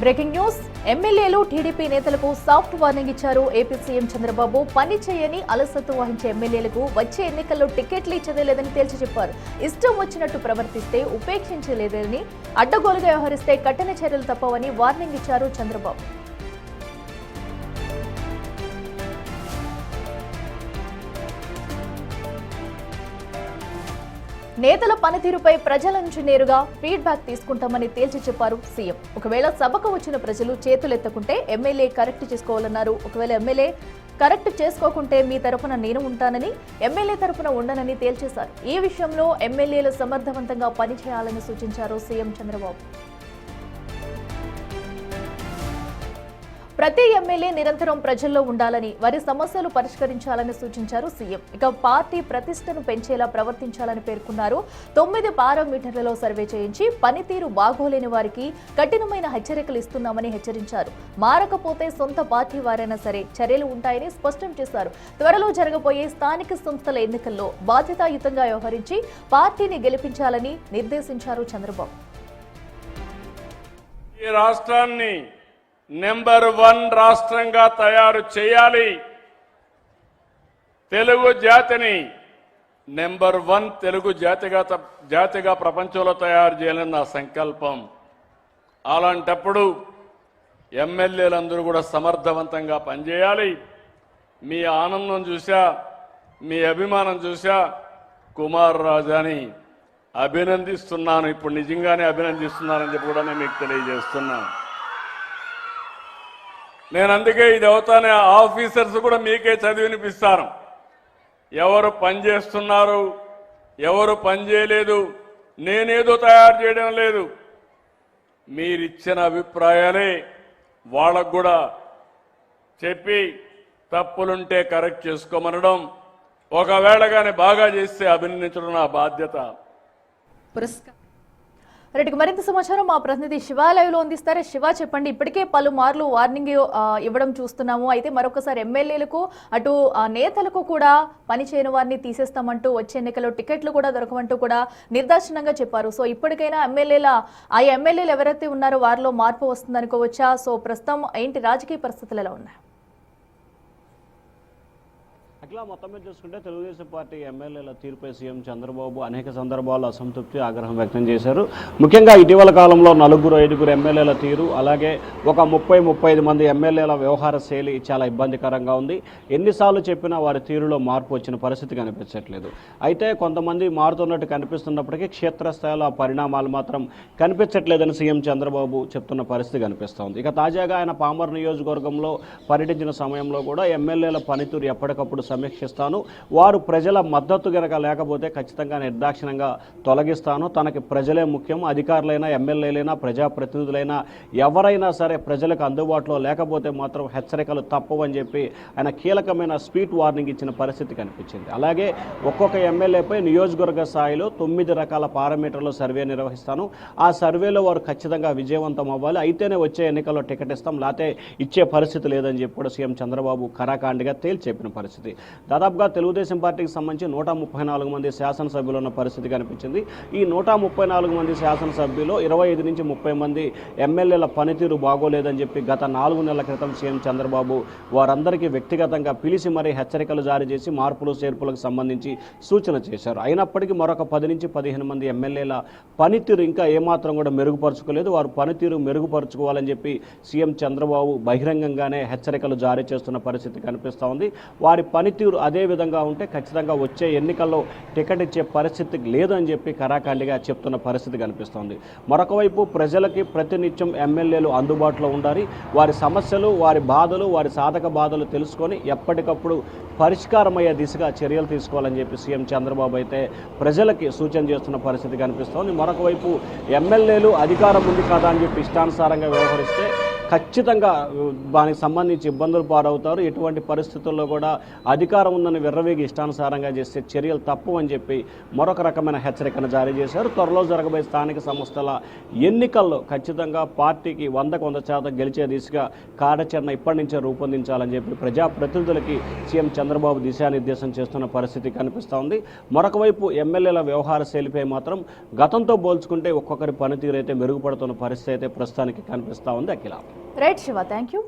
Breaking news. ఎమ్మెల్యేలు TDP నేతలకు soft warning ఇచ్చారు ఏపీ సీఎం చంద్రబాబు. పని చేయని అలసత్వం వహించే ఎమ్మెల్యేలకు వచ్చే ఎన్నికల్లో టికెట్లు ఇచ్చేదే లేదని తేల్చి చెప్పారు. ఇష్టం వచ్చినట్టు ప్రవర్తిస్తే ఉపేక్షించలేదని, అడ్డగోలుగా వ్యవహరిస్తే కఠిన చర్యలు తప్పవని వార్నింగ్ ఇచ్చారు చంద్రబాబు. నేతల పనితీరుపై ప్రజల నుంచి నేరుగా ఫీడ్బ్యాక్ తీసుకుంటామని తేల్చి చెప్పారు సీఎం. ఒకవేళ సభకు వచ్చిన ప్రజలు చేతులెత్తకుంటే ఎమ్మెల్యే కరెక్ట్ చేసుకోవాలన్నారు. ఒకవేళ ఎమ్మెల్యే కరెక్ట్ చేసుకోకుంటే మీ తరపున నేను ఉంటానని, ఎమ్మెల్యే తరపున ఉండనని తేల్చేశారు. ఈ విషయంలో ఎమ్మెల్యేలు సమర్థవంతంగా పనిచేయాలని సూచించారు సీఎం చంద్రబాబు. ప్రతి ఎమ్మెల్యే నిరంతరం ప్రజల్లో ఉండాలని, వారి సమస్యలు పరిష్కరించాలని సూచించారు సీఎం. ఇక పార్టీ ప్రతిష్టను పెంచేలా ప్రవర్తించాలని పేర్కొన్నారు. 9 పారామీటర్లలో సర్వే చేయించి పనితీరు బాగోలేని వారికి కఠినమైన హెచ్చరికలు ఇస్తున్నామని హెచ్చరించారు. మారకపోతే సొంత పార్టీ వారైనా సరే చర్యలు ఉంటాయని స్పష్టం చేశారు. త్వరలో జరగబోయే స్థానిక సంస్థల ఎన్నికల్లో బాధ్యతాయుతంగా వ్యవహరించి పార్టీని గెలిపించాలని నిర్దేశించారు చంద్రబాబు. ఈ రాష్ట్రాన్ని నెంబర్ 1 రాష్ట్రంగా తయారు చేయాలి. తెలుగు జాతిని నెంబర్ 1 తెలుగు జాతిగా ప్రపంచంలో తయారు చేయాలని నా సంకల్పం. అలాంటప్పుడు ఎమ్మెల్యేలందరూ కూడా సమర్థవంతంగా పనిచేయాలి. మీ ఆనందం చూసా, మీ అభిమానం చూసా కుమార్ రాజాని అభినందిస్తున్నాను. ఇప్పుడు నిజంగానే అభినందిస్తున్నానని చెప్పి కూడా నేను మీకు తెలియజేస్తున్నాను. నేను అందుకే ఇది అవుతానే ఆఫీసర్స్ కూడా మీకే చదివి వినిపిస్తాను. ఎవరు పని చేస్తున్నారు, ఎవరు పని చేయలేదు, నేనేదో తయారు చేయడం లేదు. మీరిచ్చిన అభిప్రాయాలే వాళ్ళకు కూడా చెప్పి తప్పులుంటే కరెక్ట్ చేసుకోమనడం, ఒకవేళ కానీ బాగా చేస్తే అభినందించడం నా బాధ్యత. రెడ్డికి మరింత సమాచారం మా ప్రతినిధి శివ లైవ్ లో అందిస్తారు. శివ, చెప్పండి. ఇప్పటికే పలుమార్లు వార్నింగ్ ఇవ్వడం చూస్తున్నాము. అయితే మరొకసారి ఎమ్మెల్యేలకు అటు నేతలకు కూడా పని చేయని వారిని తీసేస్తామంటూ, వచ్చే ఎన్నికల్లో టికెట్లు కూడా దొరకమంటూ కూడా నిర్దాక్షిణంగా చెప్పారు. సో ఇప్పటికైనా ఎమ్మెల్యేలు ఎవరైతే ఉన్నారో వారిలో మార్పు వస్తుందనుకోవచ్చా? సో ప్రస్తుతం ఏంటి రాజకీయ పరిస్థితులు ఎలా ఉన్నాయి? అట్లా మొత్తం మీద చూసుకుంటే తెలుగుదేశం పార్టీ ఎమ్మెల్యేల తీరుపై సీఎం చంద్రబాబు అనేక సందర్భాల్లో అసంతృప్తి, ఆగ్రహం వ్యక్తం చేశారు. ముఖ్యంగా ఇటీవల కాలంలో 4-5 ఎమ్మెల్యేల తీరు, అలాగే ఒక 30-35 మంది ఎమ్మెల్యేల వ్యవహార శైలి చాలా ఇబ్బందికరంగా ఉంది. ఎన్నిసార్లు చెప్పినా వారి తీరులో మార్పు వచ్చిన పరిస్థితి కనిపించట్లేదు. అయితే కొంతమంది మారుతున్నట్టు కనిపిస్తున్నప్పటికీ క్షేత్రస్థాయిలో ఆ పరిణామాలు మాత్రం కనిపించట్లేదని సీఎం చంద్రబాబు చెప్తున్న పరిస్థితి కనిపిస్తోంది. ఇక తాజాగా ఆయన పామర్ నియోజకవర్గంలో పర్యటించిన సమయంలో కూడా ఎమ్మెల్యేల పనితీరు ఎప్పటికప్పుడు సమీక్షిస్తాను, వారు ప్రజల మద్దతు గనక లేకపోతే ఖచ్చితంగా నిర్దాక్షిణ్యంగా తొలగిస్తాను, తనకి ప్రజలే ముఖ్యం, అధికారులైనా ఎమ్మెల్యేలైనా ప్రజాప్రతినిధులైనా ఎవరైనా సరే ప్రజలకు అందుబాటులో లేకపోతే మాత్రం హెచ్చరికలు తప్పవని చెప్పి ఆయన కీలకమైన స్పీట్ వార్నింగ్ ఇచ్చిన పరిస్థితి కనిపించింది. అలాగే ఒక్కొక్క ఎమ్మెల్యేపై నియోజకవర్గ స్థాయిలో 9 రకాల పారామీటర్లు సర్వే నిర్వహిస్తాను, ఆ సర్వేలో వారు ఖచ్చితంగా విజయవంతం అవ్వాలి, అయితేనే వచ్చే ఎన్నికల్లో టికెట్ ఇస్తాం, లేకపోతే ఇచ్చే పరిస్థితి లేదని చెప్పి కూడా సీఎం చంద్రబాబు ఖరాఖండిగా తేల్చి చెప్పిన పరిస్థితి. దాదాపుగా తెలుగుదేశం పార్టీకి సంబంధించి 134 మంది శాసనసభ్యులు ఉన్న పరిస్థితి కనిపించింది. ఈ 134 మంది శాసనసభ్యులు 25 నుంచి 30 మంది ఎమ్మెల్యేల పనితీరు బాగోలేదని చెప్పి గత 4 నెలల క్రితం సీఎం చంద్రబాబు వారందరికీ వ్యక్తిగతంగా పిలిచి మరీ హెచ్చరికలు జారీ చేసి మార్పులు చేర్పులకు సంబంధించి సూచన చేశారు. అయినప్పటికీ మరొక 10 నుంచి 15 మంది ఎమ్మెల్యేల పనితీరు ఇంకా ఏమాత్రం కూడా మెరుగుపరుచుకోలేదు. వారు పనితీరు మెరుగుపరుచుకోవాలని చెప్పి సీఎం చంద్రబాబు బహిరంగంగానే హెచ్చరికలు జారీ చేస్తున్న పరిస్థితి కనిపిస్తూ ఉంది. వారి పనితీరు అదే విధంగా ఉంటే ఖచ్చితంగా వచ్చే ఎన్నికల్లో టికెట్ ఇచ్చే పరిస్థితి లేదని చెప్పి కరాఖండిగా చెప్తున్న పరిస్థితి కనిపిస్తోంది. మరొక వైపు ప్రజలకి ప్రతినిత్యం ఎమ్మెల్యేలు అందుబాటులో ఉండాలి, వారి సమస్యలు, వారి బాధలు, వారి సాధక బాధలు తెలుసుకొని ఎప్పటికప్పుడు పరిష్కారమయ్యే దిశగా చర్యలు తీసుకోవాలని చెప్పి సీఎం చంద్రబాబు అయితే ప్రజలకి సూచన చేస్తున్న పరిస్థితి కనిపిస్తోంది. మరొక వైపు ఎమ్మెల్యేలు అధికారం ఉంది కదా అని చెప్పి ఇష్టానుసారంగా వ్యవహరిస్తే ఖచ్చితంగా దానికి సంబంధించి ఇబ్బందులు పాలవుతారు. ఎటువంటి పరిస్థితుల్లో కూడా అధికారం ఉందని విర్రవీగి ఇష్టానుసారంగా చేసే చర్యలు తప్పు అని చెప్పి మరొక రకమైన హెచ్చరికను జారీ చేశారు. త్వరలో జరగబోయే స్థానిక సంస్థల ఎన్నికల్లో ఖచ్చితంగా పార్టీకి 100% గెలిచే దిశగా కార్యాచరణ ఇప్పటి నుంచే రూపొందించాలని చెప్పి ప్రజాప్రతినిధులకి సీఎం చంద్రబాబు దిశానిర్దేశం చేస్తున్న పరిస్థితి కనిపిస్తూ ఉంది. మరొక వైపు ఎమ్మెల్యేల వ్యవహార శైలిపై మాత్రం గతంతో పోల్చుకుంటే ఒక్కొక్కరి పనితీరు అయితే మెరుగుపడుతున్న పరిస్థితి అయితే ప్రస్తుతానికి కనిపిస్తూ ఉంది. Akhila. Right Shiva, thank you.